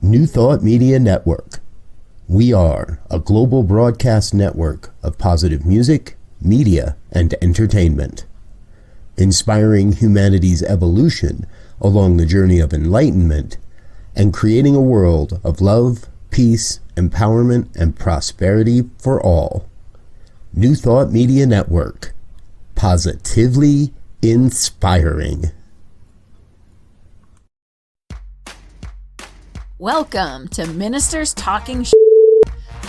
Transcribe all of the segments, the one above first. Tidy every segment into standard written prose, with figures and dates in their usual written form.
New Thought Media Network. We are a global broadcast network of positive music, media, and entertainment, inspiring humanity's evolution along the journey of enlightenment and creating a world of love, peace, empowerment, and prosperity for all. New Thought Media Network. Positively inspiring. Welcome to Ministers Talking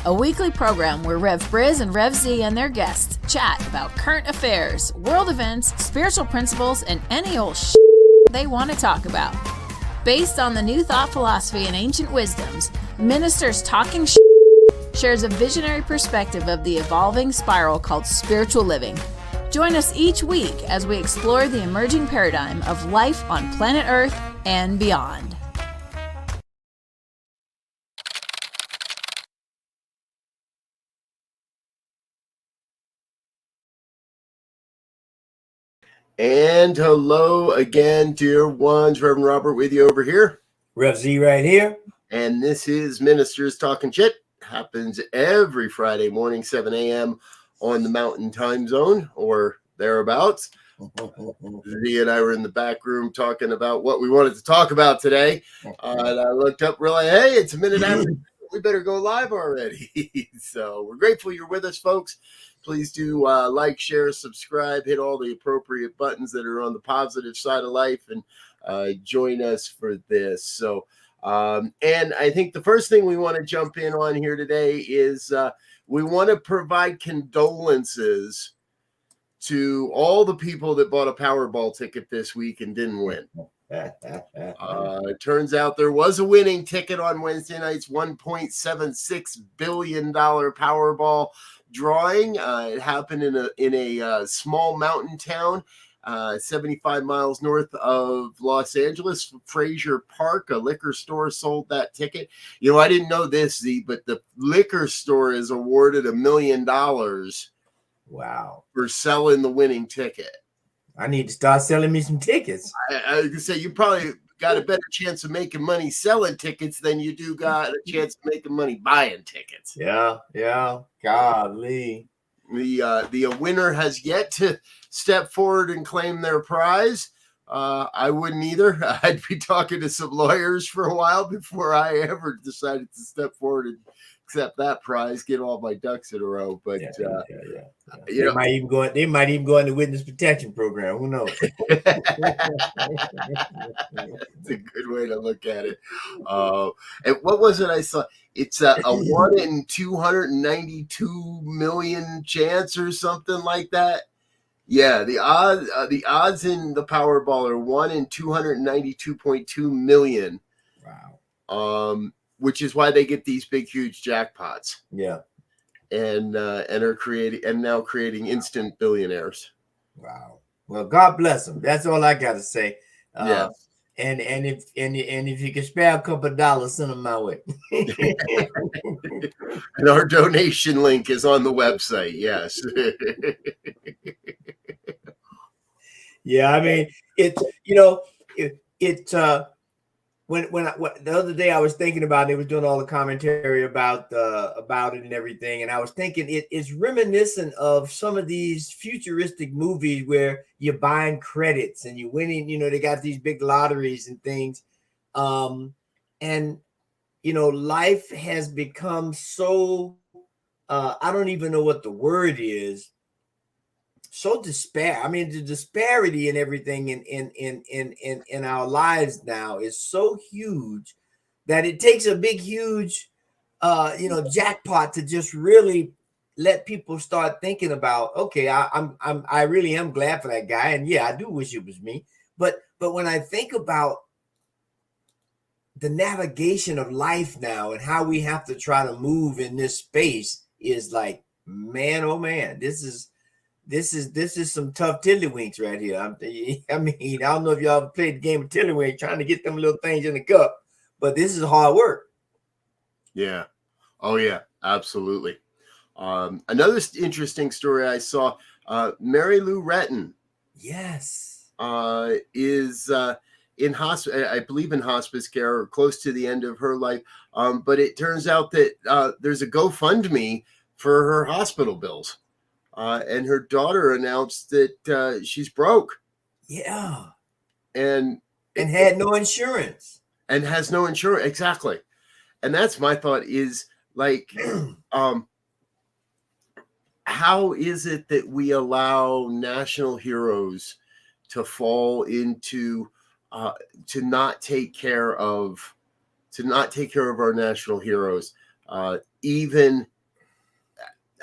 a weekly program where Rev Briz and Rev Elzia and their guests chat about current affairs, world events, spiritual principles, and any old they want to talk about. Based on the New Thought philosophy and ancient wisdoms, Ministers Talking shares a visionary perspective of the evolving spiral called spiritual living. Join us each week as we explore the emerging paradigm of life on planet Earth and beyond. And hello again, dear ones. Reverend Robert with you over here. Rev Z right here. And this is Ministers Talking Shit. Happens every Friday morning, 7 a.m. on the Mountain Time Zone or thereabouts. Z and I were in the back room talking about what we wanted to talk about today. And I looked up, realized, hey, it's a minute after. We better go live already. So we're grateful you're with us, folks. Please do like, share, subscribe, hit all the appropriate buttons that are on the positive side of life, and join us for this. So, and I think the first thing we want to jump in on here today is we want to provide condolences to all the people that bought a Powerball ticket this week and didn't win. It turns out there was a winning ticket on Wednesday night's $1.76 billion Powerball drawing. It happened in a small mountain town, 75 miles north of Los Angeles, Frazier Park. A liquor store sold that ticket. You know, I didn't know this, Z, but the liquor store is awarded $1 million. Wow. For selling the winning ticket. I need to start selling me some tickets. I was gonna say you probably got a better chance of making money selling tickets than you do got a chance of making money buying tickets. Yeah. Golly. The winner has yet to step forward and claim their prize. I wouldn't either. I'd be talking to some lawyers for a while before I ever decided to step forward and accept that prize, get all my ducks in a row. But they might even go in the witness protection program. Who knows? It's a good way to look at it. And what was it I saw? It's a 1 in 292 million chance or something like that. Yeah, the odds in the Powerball are 1 in 292.2 million. Wow. Which is why they get these big, huge jackpots. Yeah. And are creating instant billionaires. Wow. Well, God bless them. That's all I got to say. Yeah. And if you can spare a couple of dollars, send them my way. And our donation link is on the website. Yes. Yeah, I mean, When the other day I was thinking about it, they was doing all the commentary about it and everything, and I was thinking it's reminiscent of some of these futuristic movies where you're buying credits and you're winning. You know, they got these big lotteries and things, and life has become so I don't even know what the word is. So despair. I mean, the disparity and everything in our lives now is so huge that it takes a big, huge, jackpot to just really let people start thinking about. Okay, I really am glad for that guy, and yeah, I do wish it was me. But when I think about the navigation of life now and how we have to try to move in this space, is like, man, oh man, this is some tough tiddlywinks right here. I mean, I don't know if y'all ever played the game of tiddlywink trying to get them little things in the cup, but this is hard work. Yeah. Oh yeah, absolutely. Another interesting story I saw, Mary Lou Retton. Yes. in hospice, I believe in hospice care, or close to the end of her life. But it turns out that there's a GoFundMe for her hospital bills. And her daughter announced that she's broke. Yeah. And had no insurance. And has no insurance. Exactly. And that's my thought is like, how is it that we allow national heroes to fall into to not take care of our national heroes? Even,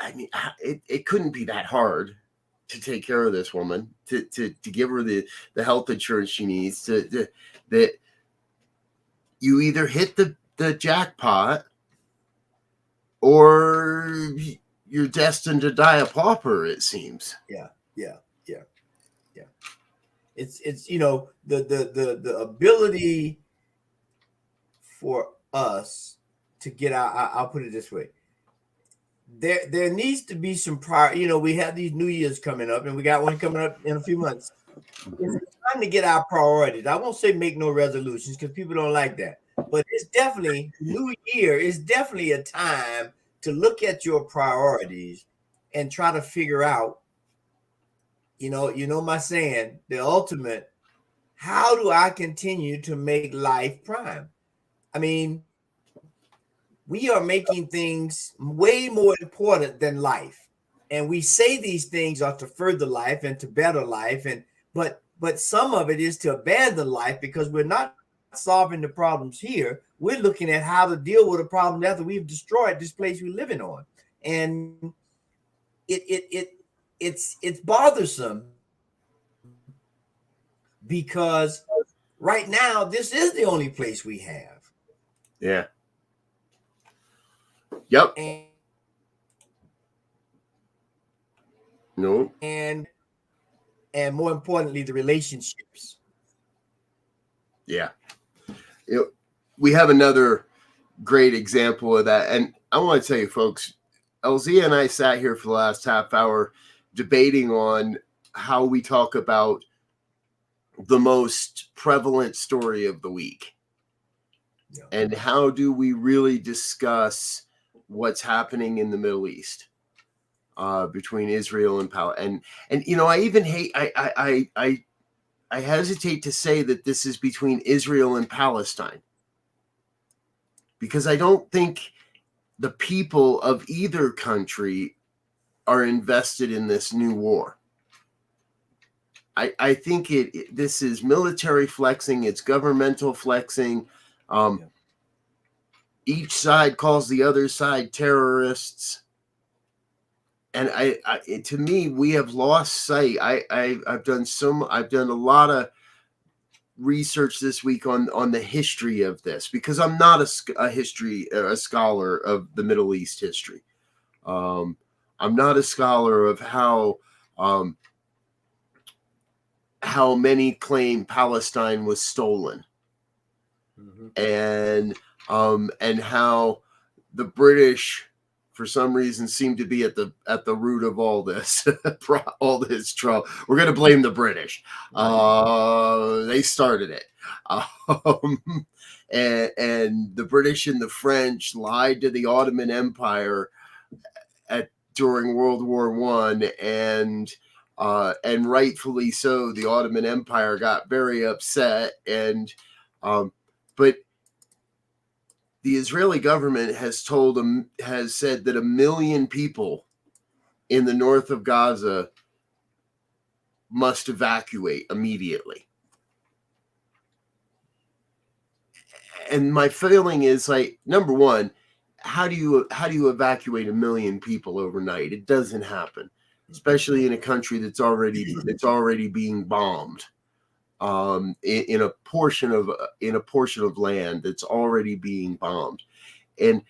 I mean, it couldn't be that hard to take care of this woman, to give her the health insurance she needs, that you either hit the jackpot or you're destined to die a pauper, it seems. Yeah. It's you know, the ability for us to get out. I'll put it this way. There needs to be some prior, you know, we have these New Year's coming up, and we got one coming up in a few months. It's time to get our priorities. I won't say make no resolutions because people don't like that, but it's definitely New Year is definitely a time to look at your priorities and try to figure out, you know my saying, the ultimate, how do I continue to make life prime? I mean, we are making things way more important than life. And we say these things are to further life and to better life. But some of it is to abandon life because we're not solving the problems here. We're looking at how to deal with the problem after we've destroyed this place we're living on. And it's bothersome because right now this is the only place we have. Yeah. Yep. And more importantly, the relationships. Yeah. We have another great example of that. And I want to tell you, folks, Elzia and I sat here for the last half hour debating on how we talk about the most prevalent story of the week. Yeah. And how do we really discuss what's happening in the Middle East between Israel and Palestine? And you know, I even hate, I hesitate to say that this is between Israel and Palestine, because I don't think the people of either country are invested in this new war. I think this is military flexing, it's governmental flexing. Each side calls the other side terrorists. And to me, we have lost sight. I've done a lot of research this week on the history of this, because I'm not a scholar of the Middle East history. I'm not a scholar of how many claim Palestine was stolen, and how the British, for some reason, seem to be at the root of all this, all this trouble. We're going to blame the British. They started it. And the British and the French lied to the Ottoman Empire during World War I, and rightfully so. The Ottoman Empire got very upset, but the Israeli government has said that 1 million people in the north of Gaza must evacuate immediately. And my feeling is, like, number one, how do you evacuate 1 million people overnight? It doesn't happen, especially in a country that's already being bombed. In a portion of land that's already being bombed. And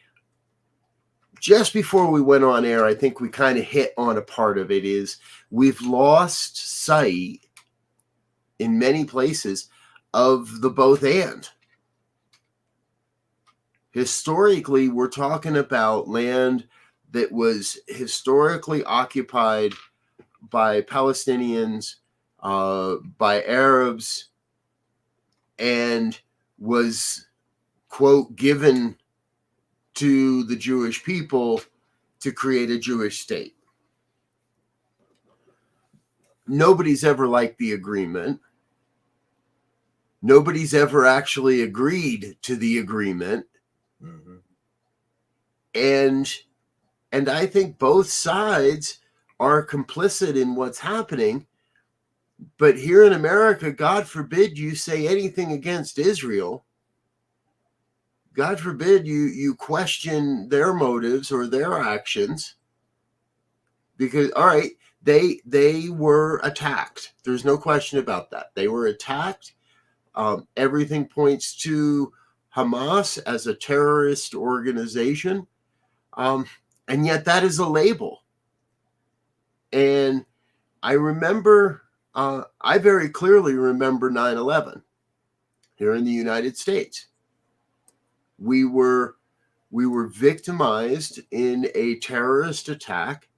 just before we went on air, I think we kind of hit on a part of it, is we've lost sight in many places of the both and. Historically, we're talking about land that was historically occupied by Palestinians, by Arabs, and was, quote, given to the Jewish people to create a Jewish state. Nobody's ever liked the agreement. Nobody's ever actually agreed to the agreement. Mm-hmm. And I think both sides are complicit in what's happening. But here in America, God forbid you say anything against Israel. God forbid you question their motives or their actions. Because, all right, they were attacked. There's no question about that. They were attacked. Everything points to Hamas as a terrorist organization. And yet that is a label. And I remember, I very clearly remember 9/11 here in the United States. We were victimized in a terrorist attack.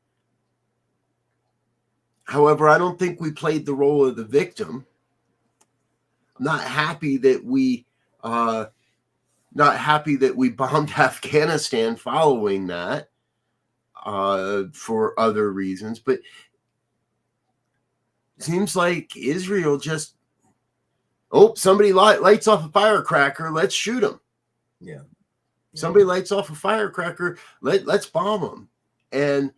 However, I don't think we played the role of the victim. I'm not happy that we bombed Afghanistan following that for other reasons, but it seems like Israel just, somebody lights off a firecracker, let's shoot them. Yeah. Somebody lights off a firecracker, let's bomb them. And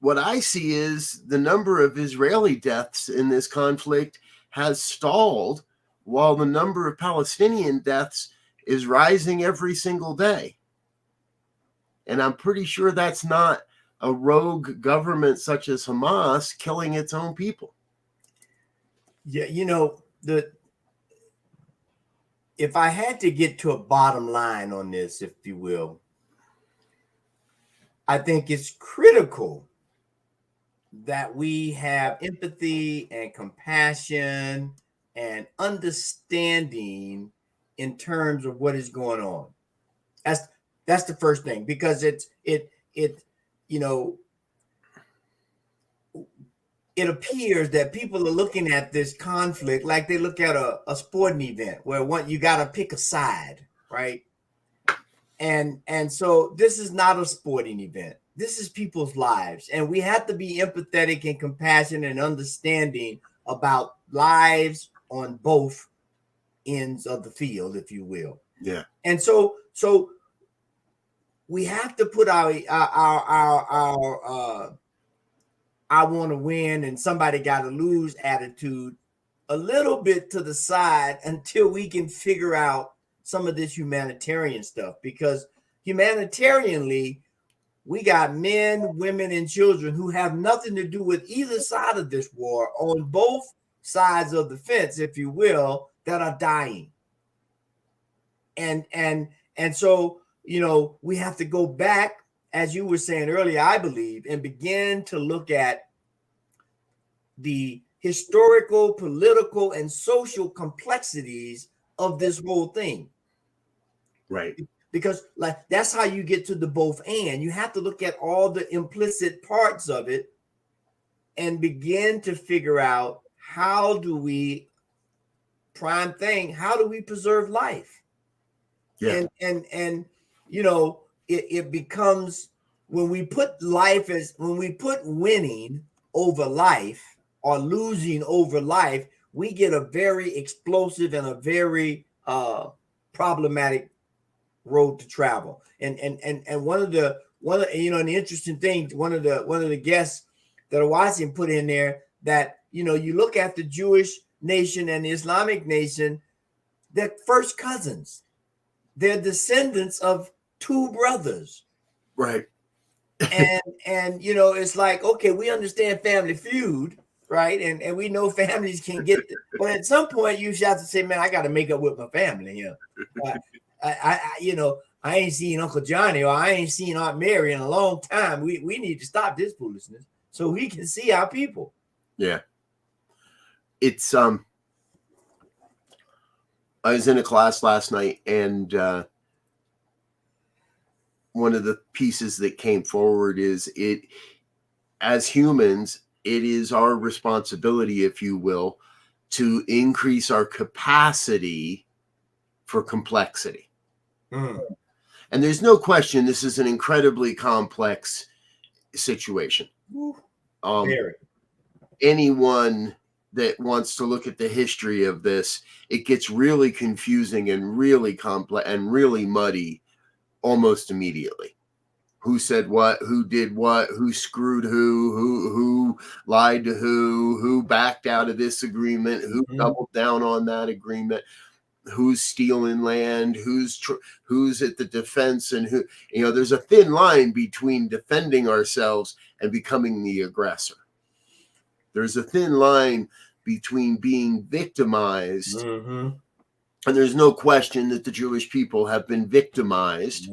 what I see is the number of Israeli deaths in this conflict has stalled while the number of Palestinian deaths is rising every single day. And I'm pretty sure that's not a rogue government such as Hamas killing its own people. Yeah, if I had to get to a bottom line on this, if you will, I think it's critical that we have empathy and compassion and understanding in terms of what is going on. That's the first thing, because it appears that people are looking at this conflict like they look at a sporting event where you got to pick a side, right? And so this is not a sporting event. This is people's lives, and we have to be empathetic and compassionate and understanding about lives on both ends of the field, if you will. Yeah. And so we have to put our I want to win and somebody got to lose attitude a little bit to the side until we can figure out some of this humanitarian stuff, because humanitarianly, we got men, women, and children who have nothing to do with either side of this war on both sides of the fence, if you will, that are dying. And so, we have to go back, as you were saying earlier, I believe, and begin to look at the historical, political, and social complexities of this whole thing. Right. Because that's how you get to the both and. You have to look at all the implicit parts of it and begin to figure out how do we preserve life? Yeah. And it becomes, when we put winning over life or losing over life, we get a very explosive and a very problematic road to travel. And one of the interesting things, one of the guests that Awasi put in there, that you look at the Jewish nation and the Islamic nation, they're first cousins. They're descendants of two brothers. Right. and it's like, okay, we understand Family Feud, right? And we know families can get but at some point you have to say, man, I got to make up with my family here. I ain't seen Uncle Johnny or I ain't seen Aunt Mary in a long time. We need to stop this foolishness so we can see our people. Yeah. It's I was in a class last night, and one of the pieces that came forward is as humans, it is our responsibility, if you will, to increase our capacity for complexity. Mm. And there's no question this is an incredibly complex situation. Very. Anyone that wants to look at the history of this, it gets really confusing and really complex and really muddy almost immediately. Who said what, who did what, who screwed who lied to who backed out of this agreement, who doubled down on that agreement, who's stealing land, who's at the defense, and who, there's a thin line between defending ourselves and becoming the aggressor. There's a thin line between being victimized, and there's no question that the Jewish people have been victimized.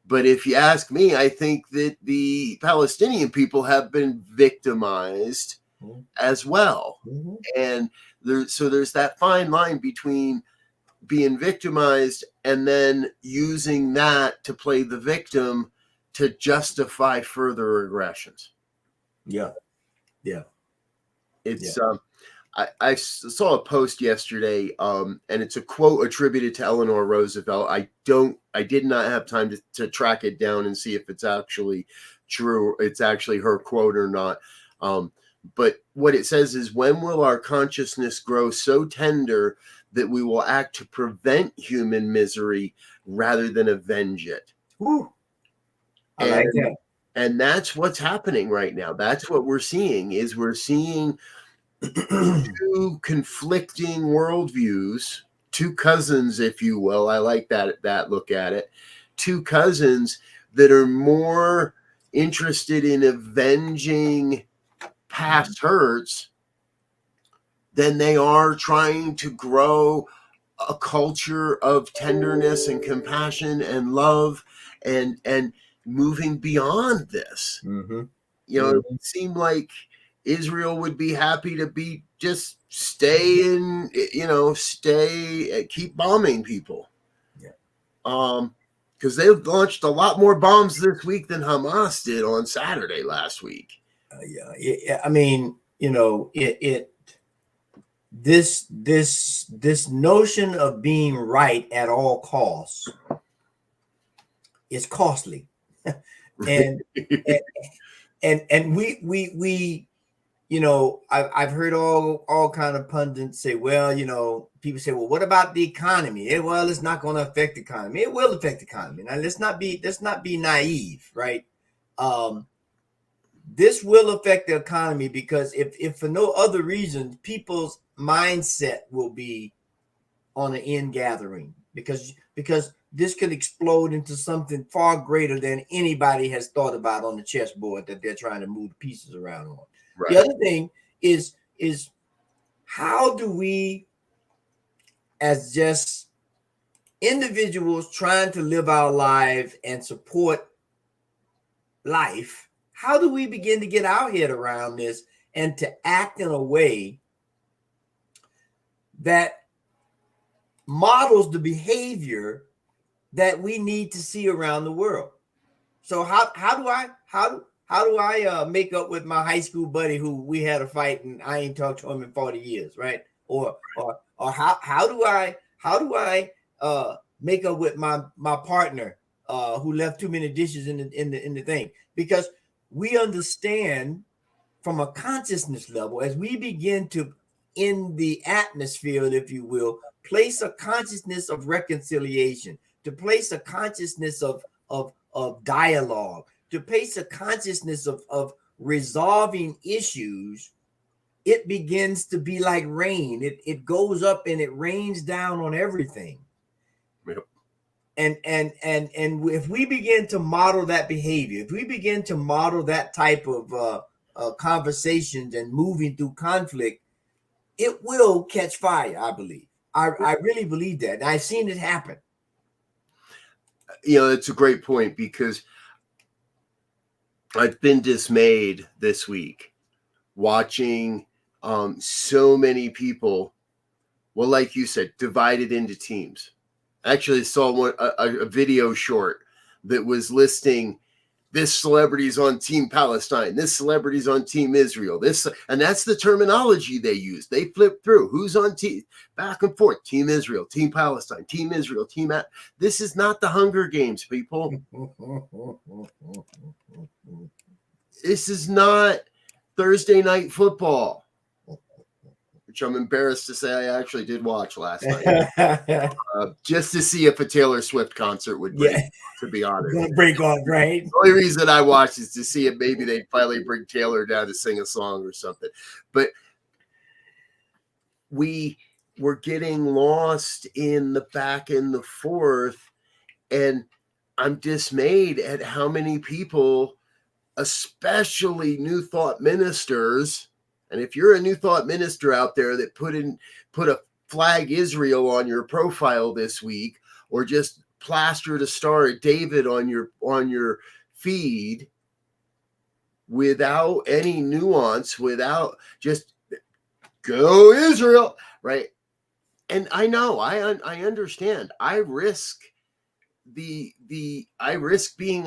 But if you ask me, I think that the Palestinian people have been victimized as well. And there's that fine line between being victimized and then using that to play the victim to justify further aggressions. Yeah. It's I saw a post yesterday, and it's a quote attributed to Eleanor Roosevelt. I did not have time to track it down and see if it's actually true, it's actually her quote or not. But what it says is, when will our consciousness grow so tender that we will act to prevent human misery rather than avenge it? I like that. And that's what's happening right now. That's what we're seeing two conflicting worldviews, two cousins, if you will. I like that look at it. Two cousins that are more interested in avenging past hurts than they are trying to grow a culture of tenderness and compassion and love and moving beyond this. It would seem like Israel would be happy to just keep bombing people. Because they've launched a lot more bombs this week than Hamas did on Saturday last week. I mean, this notion of being right at all costs is costly. and we I've heard all kind of pundits say, well, people say, well, what about the economy? Well, it's not going to affect the economy. It will affect the economy. Now let's not be naive, right? This will affect the economy because if for no other reason, people's mindset will be on an end gathering because this could explode into something far greater than anybody has thought about on the chessboard that they're trying to move pieces around on. Right. The other thing is how do we, as just individuals trying to live our lives and support life, how do we begin to get our head around this and to act in a way that models the behavior that we need to see around the world? So how do I make up with my high school buddy who we had a fight and I ain't talked to him in 40 years, right? Or how do I make up with my partner who left too many dishes in the thing? Because we understand from a consciousness level, as we begin to, in the atmosphere, if you will, place a consciousness of reconciliation, to place a consciousness of dialogue, to place a consciousness of resolving issues, it begins to be like rain. It goes up and it rains down on everything. Yep. And if we begin to model that behavior, if we begin to model that type of conversations and moving through conflict, it will catch fire, I believe. I really believe that. And I've seen it happen. It's a great point because I've been dismayed this week watching so many people, well, like you said, divided into teams. I actually saw a video short that was listing this celebrity's on Team Palestine, this celebrity's on Team Israel, and that's the terminology they use. They flip through who's on team, back and forth, Team Israel, Team Palestine, Team Israel, This is not the Hunger Games, people. This is not Thursday Night Football, which I'm embarrassed to say I actually did watch last night, just to see if a Taylor Swift concert would break, to be honest. Gonna break off, right? The only reason I watched is to see if maybe they'd finally bring Taylor down to sing a song or something. But we were getting lost in the back and the forth, and I'm dismayed at how many people, especially New Thought ministers, and if you're a New Thought minister out there that put a flag Israel on your profile this week, or just plastered a Star of David on your feed without any nuance, without just go Israel, right? And I know, I understand. I risk being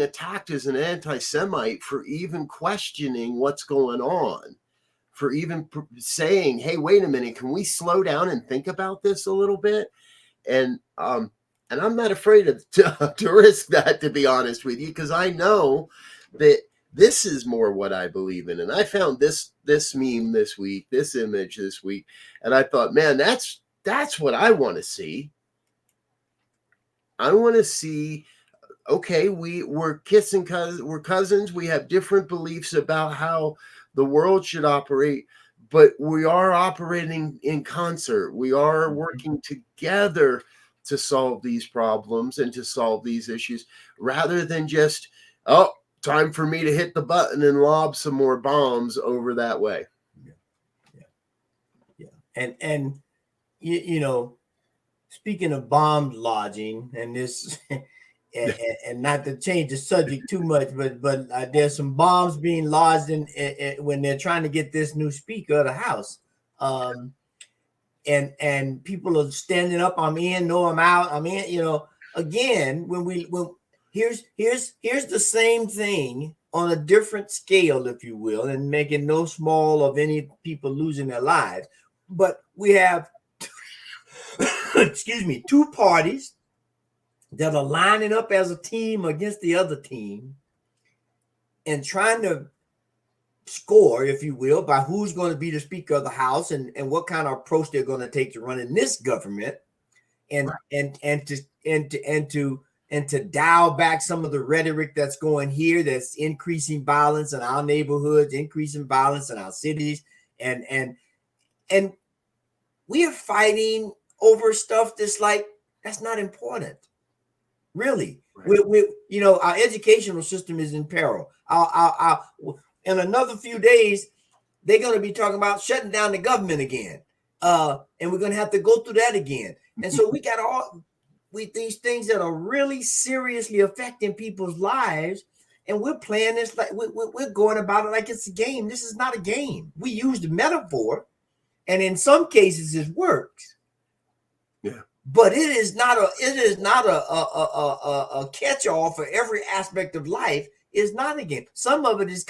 attacked as an anti-Semite for even questioning what's going on, for even saying, hey, wait a minute, can we slow down and think about this a little bit? And I'm not afraid to risk that, to be honest with you, because I know that this is more what I believe in. And I found this meme this week, this image this week, and I thought, man, that's what I want to see. I want to see, okay, we're kissing cousins, we're cousins, we have different beliefs about how the world should operate, but we are operating in concert. We are working together to solve these problems and to solve these issues, rather than just, oh, time for me to hit the button and lob some more bombs over that way. Yeah. And you know, speaking of bomb lodging and this, and not to change the subject too much, but there's some bombs being lodged in when they're trying to get this new Speaker of the House. And people are standing up. I'm in, no, I'm out. I'm in. You know, again, here's the same thing on a different scale, if you will, and making no small of any people losing their lives. But we have, excuse me, two parties that are lining up as a team against the other team and trying to score, if you will, by who's going to be the Speaker of the House and what kind of approach they're going to take to running this government, and to dial back some of the rhetoric that's going here, that's increasing violence in our neighborhoods, increasing violence in our cities, and we are fighting over stuff that's not important. Really, right. We our educational system is in peril. In another few days, they're going to be talking about shutting down the government again, and we're going to have to go through that again. And so we got these things that are really seriously affecting people's lives, and we're playing this like we're going about it like it's a game. This is not a game. We use the metaphor, and in some cases it works. Yeah. But it is not a catch-all for every aspect of life. It's not a game. Some of it is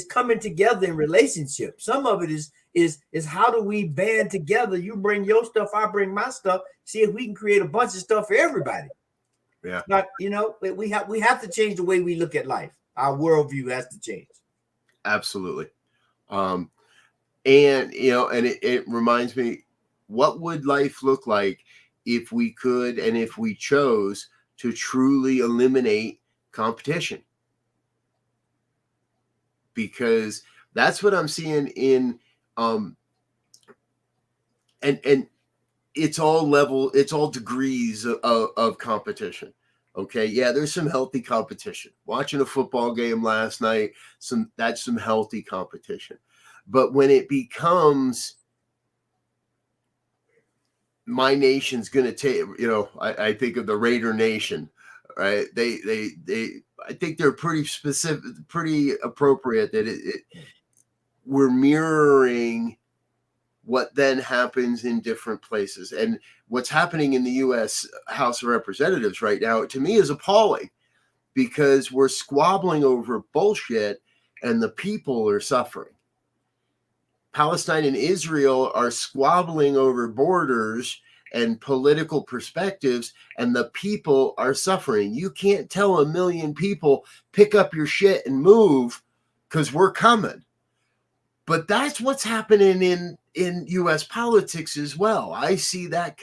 coming together in relationships. Some of it is how do we band together? You bring your stuff, I bring my stuff. See if we can create a bunch of stuff for everybody. Yeah. But we have to change the way we look at life. Our worldview has to change. Absolutely. And it reminds me, what would life look like if we could and if we chose to truly eliminate competition? Because that's what I'm seeing in and it's all degrees of competition. Okay, yeah, there's some healthy competition. Watching a football game last night, that's some healthy competition. But when it becomes my nation's going to take, I think of the Raider Nation, right? I think they're pretty specific, pretty appropriate that we're mirroring what then happens in different places. And what's happening in the U.S. House of Representatives right now, to me, is appalling. because we're squabbling over bullshit and the people are suffering. Palestine and Israel are squabbling over borders and political perspectives, and the people are suffering. You can't tell 1 million people, pick up your shit and move because we're coming. But that's what's happening in U.S. politics as well. I see that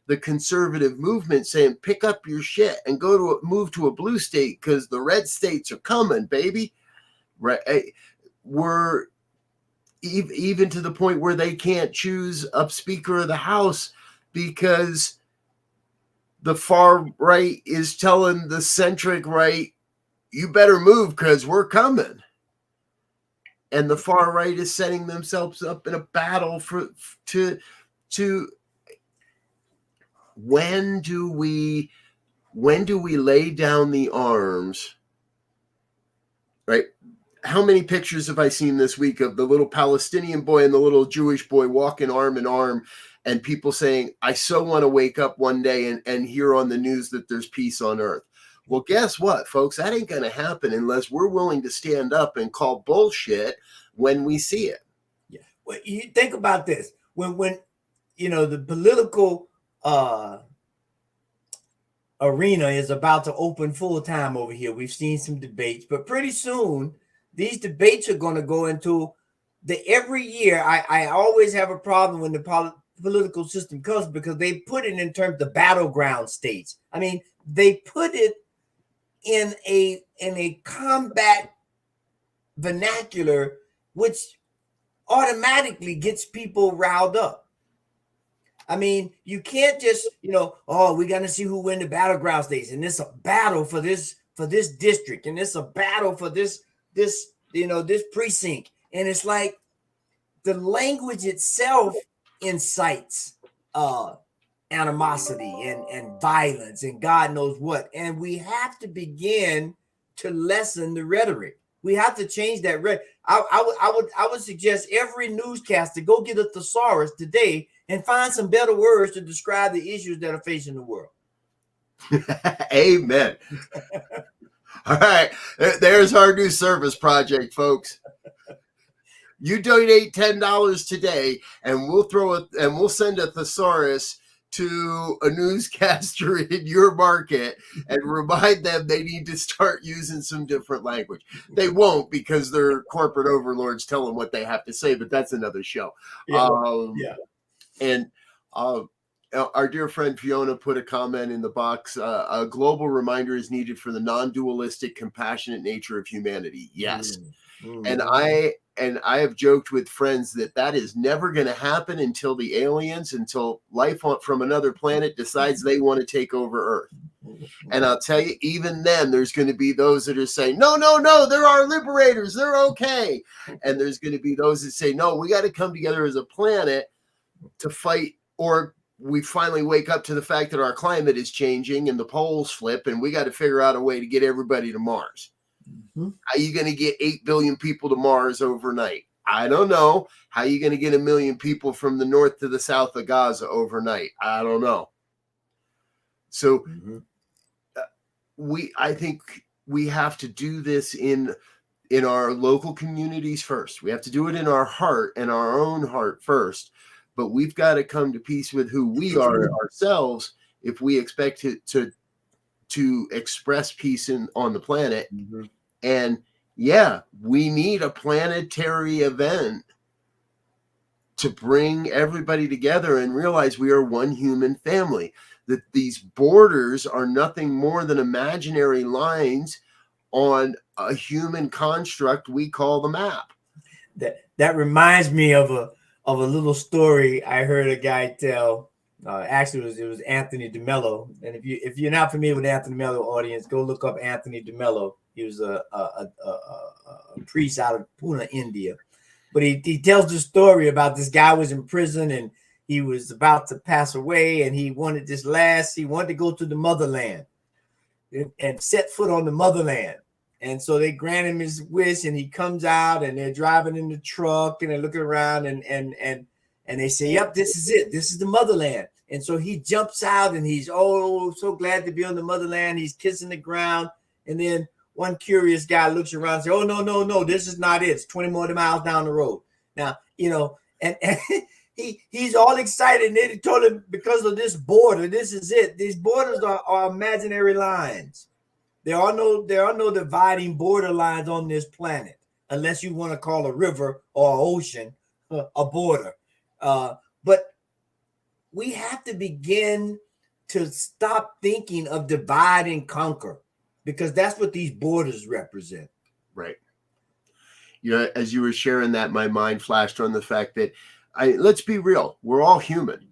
the conservative movement saying, pick up your shit and move to a blue state because the red states are coming, baby. Right? We're even to the point where they can't choose a Speaker of the House because the far right is telling the centric right, you better move because we're coming. And the far right is setting themselves up in a battle to when do we lay down the arms, right? How many pictures have I seen this week of the little Palestinian boy and the little Jewish boy walking arm in arm, and people saying, I so want to wake up one day and hear on the news that there's peace on earth. Well, guess what, folks? That ain't going to happen unless we're willing to stand up and call bullshit when we see it. Yeah. Well, you think about this. When the political arena is about to open full time over here. We've seen some debates, but pretty soon these debates are going to go into every year. I always have a problem when the political system comes because they put it in terms of battleground states. I mean, they put it in a combat vernacular, which automatically gets people riled up. I mean, you can't just, oh, we got to see who win the battleground states, and it's a battle for this district, and it's a battle for this precinct, and it's like the language itself incites animosity and violence and God knows what. And we have to begin to lessen the rhetoric. We have to change that rhetoric. I would suggest every newscaster go get a thesaurus today and find some better words to describe the issues that are facing the world. Amen. All right, there's our new service project, folks. You donate $10 today, and we'll send a thesaurus to a newscaster in your market and remind them they need to start using some different language. They won't because their corporate overlords tell them what they have to say, but that's another show. Yeah. And our dear friend Fiona put a comment in the box. A global reminder is needed for the non-dualistic, compassionate nature of humanity. Yes. And I have joked with friends that is never going to happen until life from another planet decides they want to take over Earth. And I'll tell you, even then, there's going to be those that are saying, no, they're our liberators. They're okay. And there's going to be those that say, no, we got to come together as a planet to fight, or we finally wake up to the fact that our climate is changing and the poles flip, and we got to figure out a way to get everybody to Mars. How are you going to get 8 billion people to Mars overnight? I don't know. How are you going to get 1 million people from the north to the south of Gaza overnight? I don't know. So I think we have to do this in our local communities first. We have to do it in our heart and our own heart first. But we've got to come to peace with who we are ourselves if we expect to express peace on the planet. And yeah, we need a planetary event to bring everybody together and realize we are one human family, that these borders are nothing more than imaginary lines on a human construct we call the map. That reminds me of a little story I heard a guy tell. Actually, it was Anthony DeMello. And if you're not familiar with Anthony DeMello, audience, go look up Anthony DeMello. He was a priest out of Pune, India. But he tells the story about this guy was in prison and he was about to pass away, and he wanted to go to the motherland and set foot on the motherland. And so they grant him his wish, and he comes out, and they're driving in the truck, and they're looking around, and they say, yep, this is it. This is the motherland. And so he jumps out, and he's so glad to be on the motherland. He's kissing the ground. And then one curious guy looks around and says, oh, no, this is not it. It's 20 more miles down the road. Now, and he's all excited. And then he told him, because of this border, this is it. These borders are imaginary lines. There are no dividing border lines on this planet, unless you want to call a river or an ocean a border. But we have to begin to stop thinking of divide and conquer, because that's what these borders represent. Right. As you were sharing that, my mind flashed on the fact that let's be real. We're all human.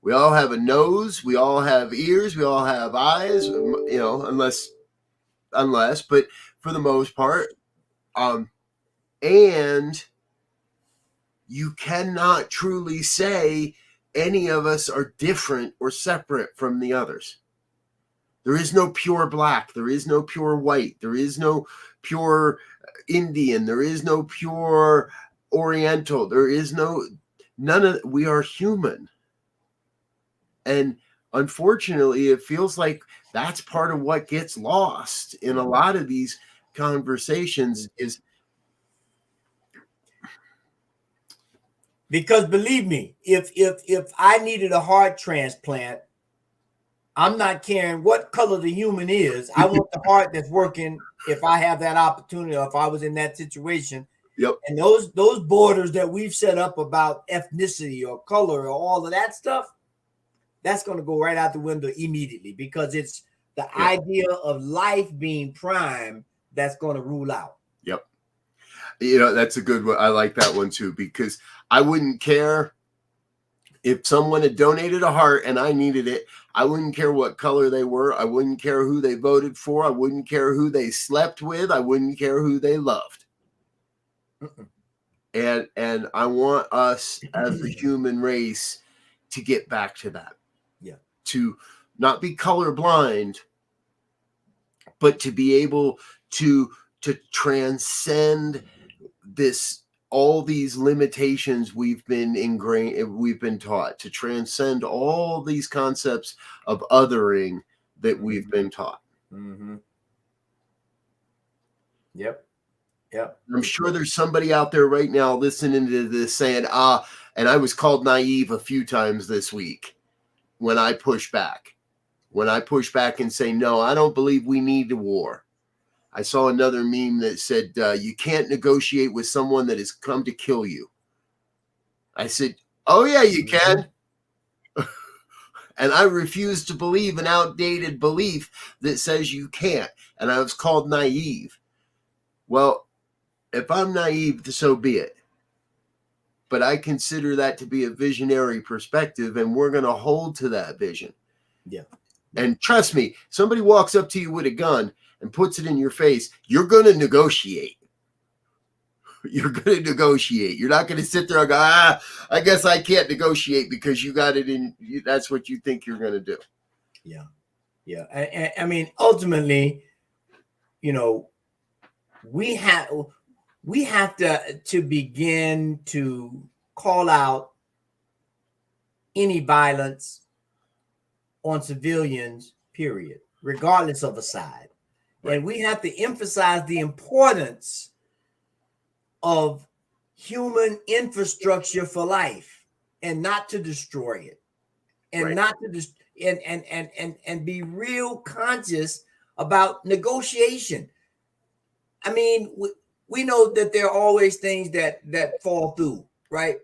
We all have a nose. We all have ears. We all have eyes, unless, but for the most part, and you cannot truly say any of us are different or separate from the others. There is no pure black. There is no pure white. There is no pure Indian. There is no pure Oriental. There is none of, we are human. And unfortunately, it feels like that's part of what gets lost in a lot of these conversations is. Because believe me, if I needed a heart transplant, I'm not caring what color the human is. I want the heart that's working if I have that opportunity, or if I was in that situation. Yep. And those borders that we've set up about ethnicity or color or all of that stuff, that's going to go right out the window immediately, because it's the idea of life being prime that's going to rule out. Yep. That's a good one. I like that one too, because I wouldn't care if someone had donated a heart and I needed it. I wouldn't care what color they were. I wouldn't care who they voted for. I wouldn't care who they slept with. I wouldn't care who they loved. And I want us as the human race to get back to that. Yeah. To not be colorblind, but to be able to transcend all these limitations we've been taught, to transcend all these concepts of othering that we've been taught. Mm-hmm. Yep. I'm sure there's somebody out there right now listening to this saying, and I was called naive a few times this week when I push back. When I push back and say, no, I don't believe we need a war. I saw another meme that said, you can't negotiate with someone that has come to kill you. I said, oh, yeah, you can. And I refuse to believe an outdated belief that says you can't. And I was called naive. Well, if I'm naive, so be it. But I consider that to be a visionary perspective, and we're going to hold to that vision. Yeah. And trust me, somebody walks up to you with a gun and puts it in your face, you're going to negotiate. You're going to negotiate. You're not going to sit there and go, I guess I can't negotiate because you got it in. That's what you think you're going to do. Yeah. Yeah. I mean, ultimately, we have to begin to call out any violence on civilians, period, regardless of a side. Right. And we have to emphasize the importance of human infrastructure for life, and not to destroy it, and right. not to and be real conscious about negotiation. I mean, we know that there are always things that fall through, right?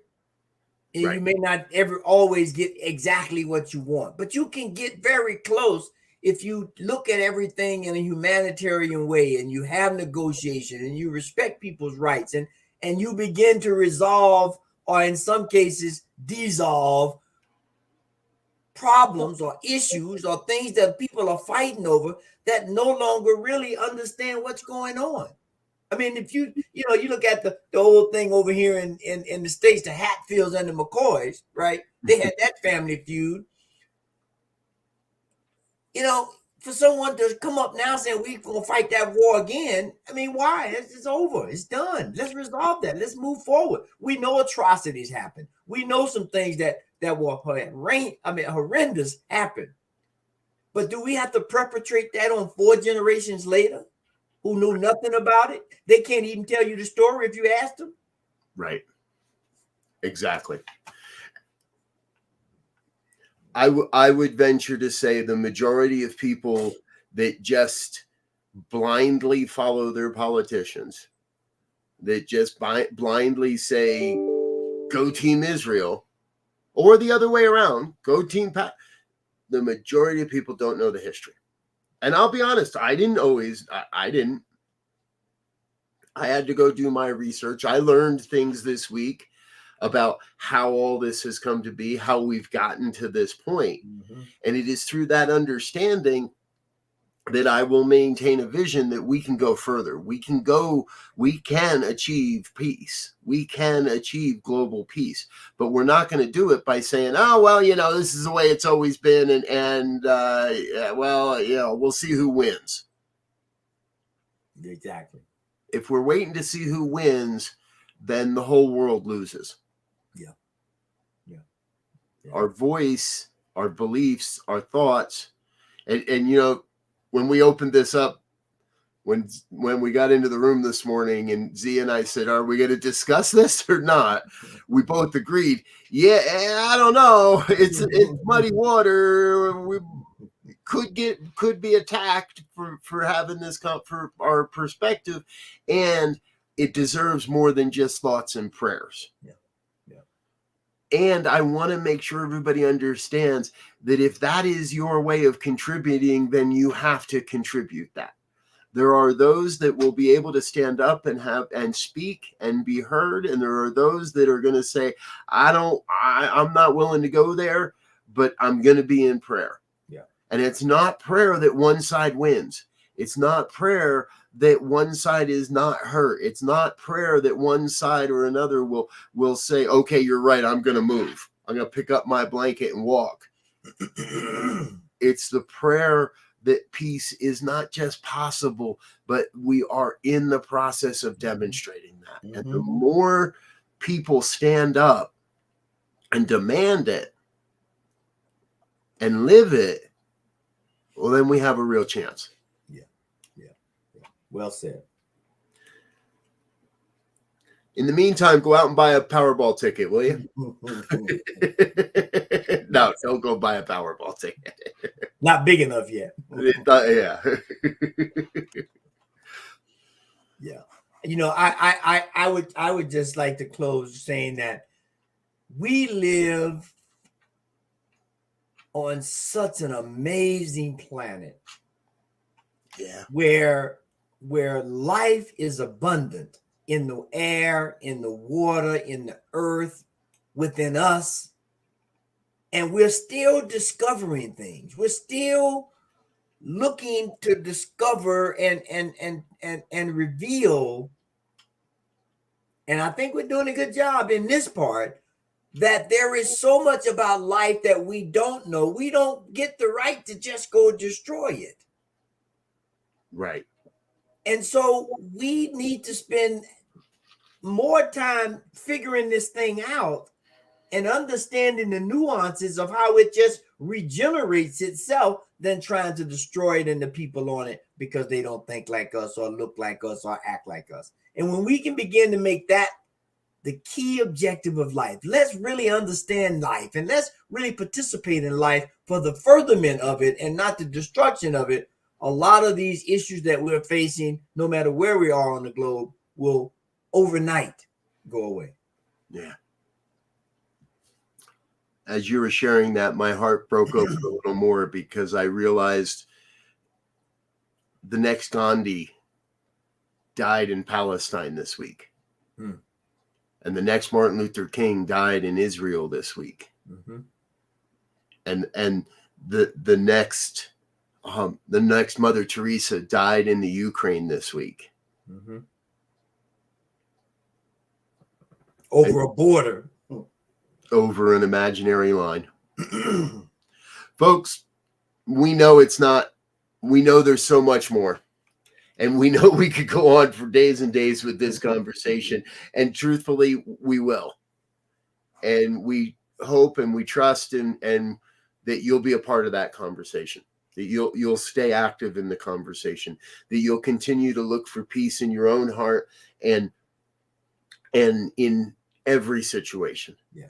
And right. You may not ever always get exactly what you want, but you can get very close if you look at everything in a humanitarian way, and you have negotiation, and you respect people's rights, and you begin to resolve, or in some cases dissolve, problems or issues or things that people are fighting over that no longer really understand what's going on. I mean, if you look at the old thing over here in the States, the Hatfields and the McCoys, right? They had that family feud. For someone to come up now saying we're going to fight that war again, I mean, why? It's over. It's done. Let's resolve that. Let's move forward. We know atrocities happen. We know some things that were horrendous happen. But do we have to perpetrate that on 4 generations later who knew nothing about it? They can't even tell you the story if you asked them. Right. Exactly. I would venture to say the majority of people that just blindly follow their politicians, that just blindly say, go Team Israel, or the other way around, go Team Pat. The majority of people don't know the history. And I'll be honest, I didn't. I had to go do my research. I learned things this week about how all this has come to be, how we've gotten to this point. Mm-hmm. And it is through that understanding that I will maintain a vision that we can go further. We can achieve peace. We can achieve global peace, but we're not going to do it by saying, oh, well, this is the way it's always been. We'll see who wins. Exactly. If we're waiting to see who wins, then the whole world loses. Yeah. Our voice, our beliefs, our thoughts, and when we opened this up, when we got into the room this morning and Z and I said, are we going to discuss this or not? We both agreed, yeah, I don't know. It's muddy water. We could be attacked for having this for our perspective, and it deserves more than just thoughts and prayers. Yeah. And I want to make sure everybody understands that if that is your way of contributing, then you have to contribute that. There are those that will be able to stand up and speak and be heard. And there are those that are going to say, I'm not willing to go there, but I'm going to be in prayer. Yeah. And it's not prayer that one side wins. It's not prayer that one side is not hurt. It's not prayer that one side or another will say, okay, you're right, I'm going to move. I'm going to pick up my blanket and walk. It's the prayer that peace is not just possible, but we are in the process of demonstrating that. Mm-hmm. And the more people stand up and demand it and live it, well, then we have a real chance. Well said. In the meantime, go out and buy a Powerball ticket, will you? No, don't go buy a Powerball ticket. Not big enough yet. Yeah. Yeah. I would just like to close saying that we live on such an amazing planet. Yeah. Where life is abundant in the air, in the water, in the earth, within us. And we're still discovering things. We're still looking to discover and reveal. And I think we're doing a good job in this part, that there is so much about life that we don't know. We don't get the right to just go destroy it. Right. And so we need to spend more time figuring this thing out and understanding the nuances of how it just regenerates itself than trying to destroy it and the people on it because they don't think like us or look like us or act like us. And when we can begin to make that the key objective of life, let's really understand life and let's really participate in life for the furtherment of it and not the destruction of it. A lot of these issues that we're facing, no matter where we are on the globe, will overnight go away. Yeah. As you were sharing that, my heart broke open a little more because I realized the next Gandhi died in Palestine this week. And the next Martin Luther King died in Israel this week. Mm-hmm. And the next Mother Teresa died in the Ukraine this week. Mm-hmm. Over a border. Over an imaginary line. Folks, we know there's so much more. And we know we could go on for days and days with this conversation. And truthfully, we will. And we hope and we trust and that you'll be a part of that conversation. that you'll stay active in the conversation, that you'll continue to look for peace in your own heart and in every situation. Yeah.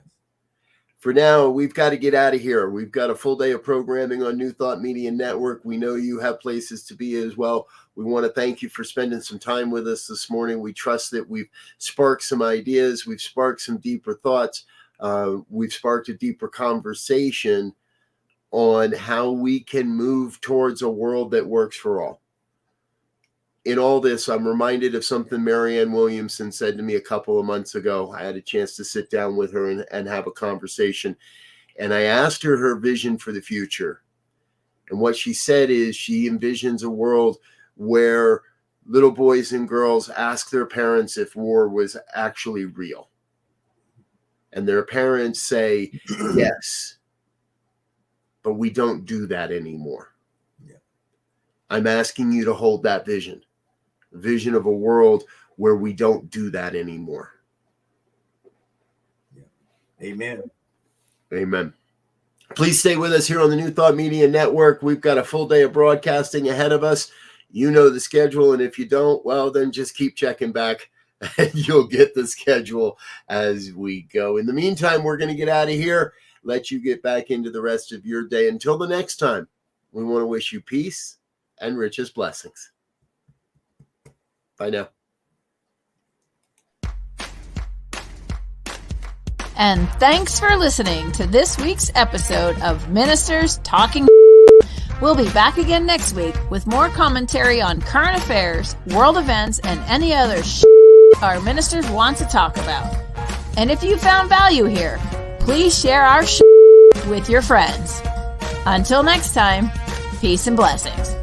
For now, we've got to get out of here. We've got a full day of programming on New Thought Media Network. We know you have places to be as well. We want to thank you for spending some time with us this morning. We trust that we've sparked some ideas. We've sparked some deeper thoughts. We've sparked a deeper conversation on how we can move towards a world that works for all. In all this, I'm reminded of something Marianne Williamson said to me a couple of months ago. I had a chance to sit down with her and have a conversation. And I asked her her vision for the future. And what she said is she envisions a world where little boys and girls ask their parents if war was actually real. And their parents say, yes, but we don't do that anymore. Yeah. I'm asking you to hold that vision. Vision of a world where we don't do that anymore. Yeah. Amen. Amen. Please stay with us here on the New Thought Media Network. We've got a full day of broadcasting ahead of us. You know the schedule, and if you don't, well, then just keep checking back and you'll get the schedule as we go. In the meantime, we're going to get out of here, let you get back into the rest of your day. Until the next time, we want to wish you peace and richest blessings. Bye now. And thanks for listening to this week's episode of Ministers Talking. We'll be back again next week with more commentary on current affairs, world events, and any other our ministers want to talk about. And if you found value here, please share our with your friends. Until next time, peace and blessings.